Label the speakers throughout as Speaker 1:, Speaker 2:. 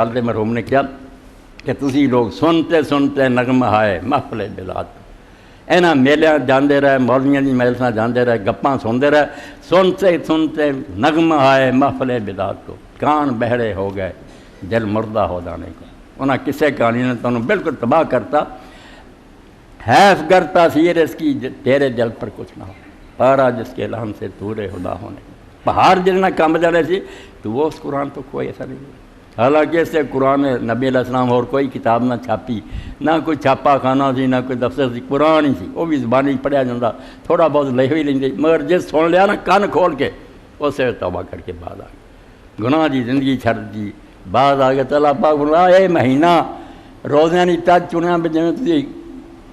Speaker 1: والد مرحوم نے کیا کہ تسی لوگ سنتے سنتے نغمہ آئے محفل بلاد اینا میلیاں جاندے رہے، مولویاں دی محفلاں جاندے رہے، گپاں سندے رہے، سنتے سنتے نغمہ آئے محفل بلاد کو، کان بہرے ہو گئے دل مردہ ہو جانے کو۔ انہاں کسے کہانی نے تو بالکل تباہ کرتا، حیف کرتا سیر اس کی تیرے دل پر کچھ نہ ہو، پارا جس کے لہن سے تورے خدا ہونے، پہاڑ جلنا کام جانے سی تو وہ اس قرآن تو کوئی ایسا نہیں۔ حالانکہ اس سے قرآن نبی علیہ السلام اور کوئی کتاب نہ چھاپی، نہ کوئی چھاپا خانہ سی، نہ کوئی دفتر سی، قرآن ہی سی، وہ بھی زبانی پڑھیا جاتا، تھوڑا بہت لے ہوئی لیندے، مگر جس سن لیا نا کان کھول کے اسے توبہ کر کے بعد آ گئے، گناہ دی زندگی چھڑ دی، بعد آ گئے۔ تو اللہ پاک فرمایا اے مہینہ روزیاں نہیں تج چنیا بھی جویں تسی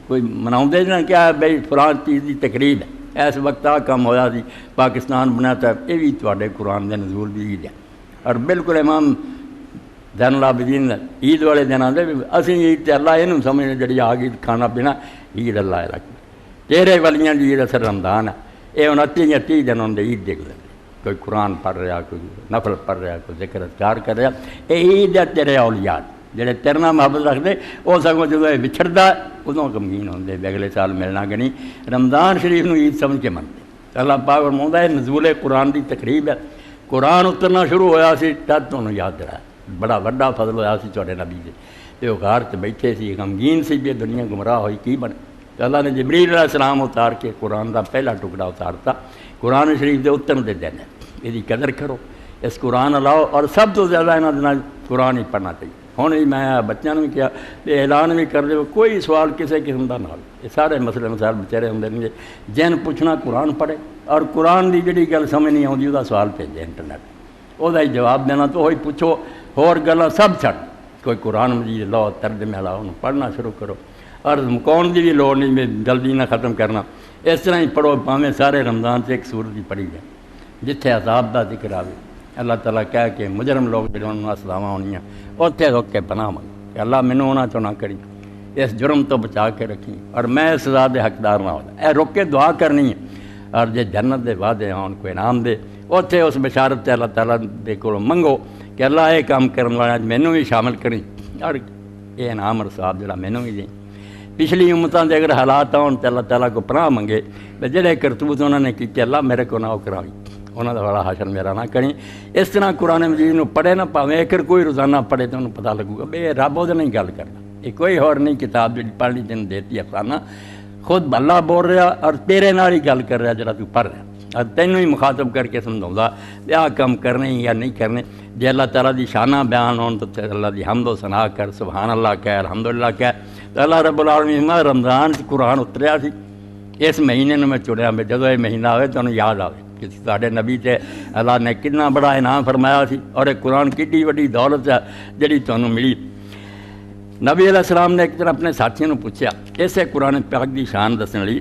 Speaker 1: کوئی مناؤں دے نا کیا بھئی فلاں چیز دی تقریب ہے، اس وقت آ کام ہویا سی، پاکستان بنیا تھا، یہ بھی تواڈے قرآن دے نزول دی عید ہے۔ اور بالکل امام زین العابدین عید والے دن آتے بھی اسی عید تے اللہ یہ سمجھنے جڑی آ گئی کھانا پینا عید اللہ رکھ تیرے والیاں دی عید اثر رمضان ہے، یہ 29 یا 30 دن ہوندے عید دے گزرے، کوئی قرآن پڑھ رہا، کوئی نفل پڑھ رہا، کوئی ذکر اذکار کر رہا، یہ عید ہے تیرے اولیاء جڑے تیرے نال محبت رکھتے، وہ سگوں جدوں یہ وچھڑدا ادوں غمگین ہوندے بھی اگلے سال ملنا کہ نہیں۔ رمضان شریف نو عید سمجھ کے منتے، اللہ پاک فرماؤندا ہے نزول قرآن دی تقریب ہے، قرآن اترنا شروع ہویا سی تد تانوں یاد رہا، بڑا وڈا فضل ہویا سی تواڈے نبی دے، تے وہ غار تے بیٹھے سی غمگین سی بھی دنیا گمراہ ہوئی کی بنے، اللہ نے جبریل علیہ السلام اتار کے قرآن دا پہلا ٹکڑا اتارتا، قرآن شریف دے اترن دے دن ہے، یہ قدر کرو، اس قرآن لاؤ، اور سب تو زیادہ انہاں دے نال قرآن ہی پڑھنا چاہیے۔ ہن میں بچیاں نے بھی کیا تے اعلان بھی کر دے کوئی سوال کسی قسم دا نال، یہ سارے مسئلے مسائل بیچارے ہوندے نے جن پوچھنا قرآن پڑھے، اور قرآن دی جڑی گل سمجھ نہیں آؤندی وہ سوال بھیجے انٹرنیٹ، وہ جواب دینا تو وہی پوچھو، اور گلاں سب چھڑ کوئی قرآن مجید لو ترجمے لاؤ انہوں پڑھنا شروع کرو، اور مکاؤن دی بھی لوڑ نہیں میں جلدی نہ ختم کرنا، اس طرح ہی پڑھو، پاویں سارے رمضان سے ایک سورت ہی پڑھی جائے جتھے عذاب دا ذکر آوے، اللہ تعالیٰ کہہ کہ مجرم لوگ جنہوں نے سزاواں ہونیاں اتنے رک کے پناہ منگ کہ اللہ مینوں انہاں چوں نہ کری، اس جرم تو بچا کے رکھی، اور میں اس سزا دے حقدار نہ ہو جا، اے رک کے دعا کرنی ہے، اور جے جنت دے وعدے ہون کوئی انعام دے اتنے اس بشارت تے اللہ تعالیٰ دے کولوں منگو کہ اللہ یہ کام کرن والا مینوں بھی شامل کریں، اور یہ انعام اور ثواب جڑا مینوں بھی دیں۔ پچھلی امتاں دے اگر حالات آن تو اللہ تعالیٰ کو پناہ منگے جڑے کرتوت انہوں نے کیتے اللہ میرے کو نہ کرائی، انہوں کا بڑا حشر میرا نہ کریں۔ اس طرح قرآن مجید نو پڑھے نہ پاویں اگر کوئی روزانہ پڑھے تو انہوں پتہ لگے گا بے رب وہ نہیں گل کرنا، یہ کوئی اور نہیں کتاب جی پڑھ لی تین دیتی افسانہ، خود اللہ بول رہا اور تیرے نال ہی گل کر رہا جڑا تو پڑھ رہا، اور تینوں ہی مخاطب کر کے سمجھاؤں آ کام کرنے یا نہیں کرنے۔ جے اللہ تعالیٰ دی شانہ بیان ہون تو اللہ دی حمد و ثنا کر، سبحان اللہ کہہ، الحمدللہ کہہ، تو اللہ رب العالمین رمضان قرآن اتریا سی، اس مہینے نے میں چڑیا میں جدو یہ مہینہ آئے تو انہوں یاد آئے کہ ساڈے نبی تے اللہ نے کتنا بڑا انعام فرمایا سی، اور ایک قرآن کتنی بڑی دولت ہے جڑی تانوں ملی۔ نبی علیہ السلام نے ایک دن اپنے ساتھیوں نے پوچھا اسے قرآن پاک دی شان دسن لئی،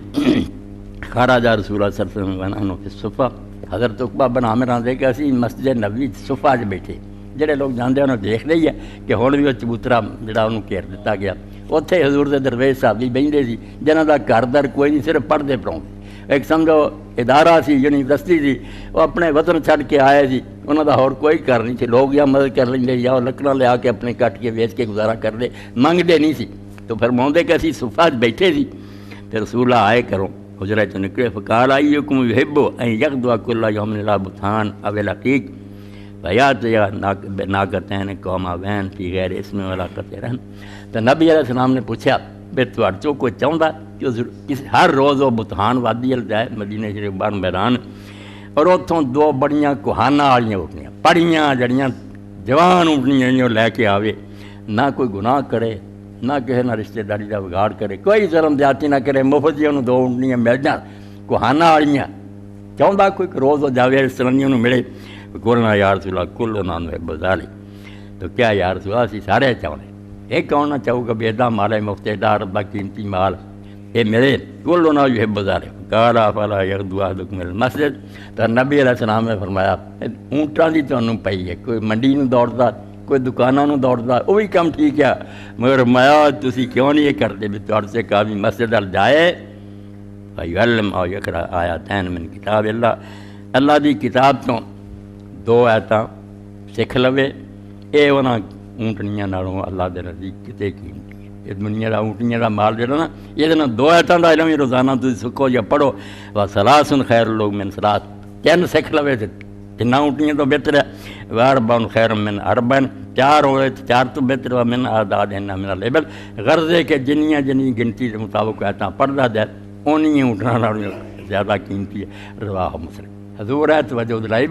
Speaker 1: خرج رسول اللہ صلی اللہ علیہ وسلم فی الصفہ، حضرت عقبہ بن عامر آندے کہ اسی مسجد نبوی صفہ وچ بیٹھے، جڑے لوگ جاندے انہوں دیکھ رہی ہے کہ ہن بھی وہ چبوترا جڑا انہوں گھیر دتا گیا، اتھے حضور دے درویش صحابی بہندے سی جنہاں دا گھر در کوئی نہیں، صرف پڑھدے پڑھاؤندے، ایک سمجھو ادارہ سی یونیورسٹی سی، وہ اپنے وطن چھڈ کے آئے سی، انہوں دا اور کوئی گھر نہیں سی، لوگ یا مدد کر لیں یا وہ لکڑاں لے آ کے اپنے کٹ کے ویچ کے گزارا کر دے، منگدے نہیں سی، تو فرماؤندے کہ اسی صفہ بیٹھے سی، پھر رسول اللہ آئے کروں حجرہ تو نکلے، فقال ایکم یحب ان یغدو کل یوم الی بطحان او العقیق فیات یا ناقتین قوماوین فی غیر اسم ولا قطرن۔ تو نبی علیہ السلام نے پوچھا بے تواڈے چوں کوئی چاہندا کہ ہر روز وہ بطحان وادی ال جائے مدینہ شریف بار میدان، اور اتوں دو بڑیاں کوہانہ والیاں اٹھنیاں پڑیاں جڑیاں جوان اٹھنیاں جو لے کے آوے، نہ کوئی گناہ کرے، نہ کسی نہ رشتہ داری کا بگاڑ کرے، کوئی ظلم زیادتی نہ کرے، مفت جی انہوں دو اٹھنیاں مل جان کوہانہ والیاں، چاہتا کوئی روز وہ جاوے اس طرح انہوں ملے، کولنا یا رسول اللہ کل انہوں نے بزالی، تو کیا یا رسول اللہ اسی سارے چاہنے، ایک کون نہ چاہو گا بھی ایڈا مال ہے مفت ایڈا ربا قیمتی مال یہ میرے کل انہوں نے بزارے کالا فلا یغدو احدکم الی المسجد۔ تو نبی علیہ السلام نے فرمایا اونٹاں دی تانوں پئی ہے، کوئی منڈی نوں دوڑدا، کوئی دکانوں نوں دوڑدا، وہ بھی کم ٹھیک ہے، مگر مایا تسی کیوں نہیں یہ کرتے بھی تہاڈے سے کہا بھی مسجد ال جائے فیعلم او یقرأ آیاتین من کتاب اللہ، اللہ دی کتاب تو دو آیتاں سکھ لوے، اے انہاں اونٹنیاں نالوں اللہ دے نزدیک کتے قیمتی ہے۔ یہ دنیا دا اونٹنیاں دا مال جڑا نا، یہ نا دو آیتاں دا علم ہی روزانہ تسی سکو یا پڑھو، وَثَلَاثٌ خَيْرٌ لوگ من ثلاث، تین سکھ لوے تے تنہ اونٹنیاں تو بہتر ہے، وَأَرْبَعٌ خَيْرٌ مِّنْ أَرْبَعٍ، چار ہوئے تو چار تو بہتر ہے، من أَعْدَادِهِنَّ مِنَ الْإِبِلِ، غرض ہے کہ جنیاں گنتی کے مطابق آیتاں پڑھدا جائے اونی اونٹنا نالوں زیادہ قیمتی ہے۔ رواہ مسلم۔ حضور ہے توجہ دلائی